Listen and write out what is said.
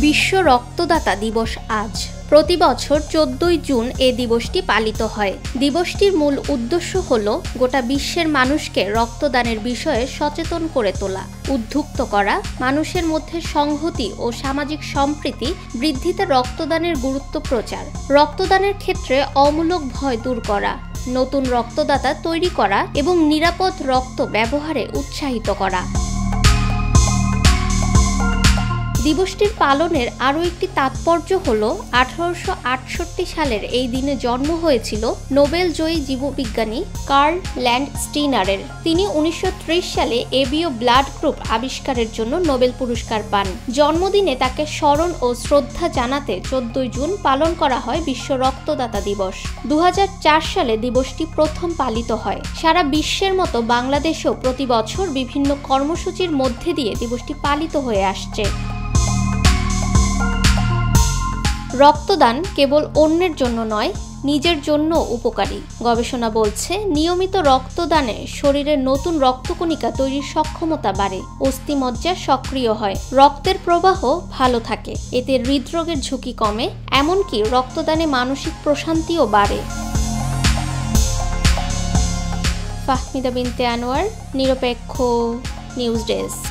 বিশ্ব রক্তদাতা দিবস আজ। প্রতি বছর 14 জুন এই দিবসটি পালিত হয়। দিবসটির মূল উদ্দেশ্য হল গোটা বিশ্বের মানুষকে রক্তদানের বিষয়ে সচেতন করে তোলা, উদ্বুদ্ধ করা, মানুষের মধ্যে সংহতি ও সামাজিক সম্প্রীতি বৃদ্ধিতে রক্তদানের গুরুত্ব প্রচার, রক্তদানের ক্ষেত্রে অমূলক ভয় দূর করা, নতুন রক্তদাতা তৈরি করা এবং নিরাপদ রক্ত ব্যবহারে উৎসাহিত করা। দিবসটির পালনের আরও একটি তাৎপর্য হল 1868 সালের এই দিনে জন্ম হয়েছিল নোবেল জয়ী জীববিজ্ঞানী কার্ল ল্যান্ডস্টিনারের। তিনি 1930 সালে এবিও ব্লাড গ্রুপ আবিষ্কারের জন্য নোবেল পুরস্কার পান। জন্মদিনে তাকে স্মরণ ও শ্রদ্ধা জানাতে 14 জুন পালন করা হয় বিশ্ব রক্তদাতা দিবস। 2004 সালে দিবসটি প্রথম পালিত হয়। সারা বিশ্বের মতো বাংলাদেশেও প্রতি বছর বিভিন্ন কর্মসূচির মধ্যে দিয়ে দিবসটি পালিত হয়ে আসছে। রক্তদান কেবল অন্যের জন্য নয়, নিজের জন্য উপকারী। গবেষণা বলছে, নিয়মিত রক্তদানে শরীরের নতুন রক্তকণিকা তৈরির সক্ষমতা বাড়ে, অস্থিমজ্জা সক্রিয় হয়, রক্তের প্রবাহ ভালো থাকে, এতে হৃদরোগের ঝুঁকি কমে, এমনকি রক্তদানে মানসিক প্রশান্তিও বাড়ে। ফাহমিদা বিনতে আনোয়ার, নিরপেক্ষ নিউজ ডেস্ক।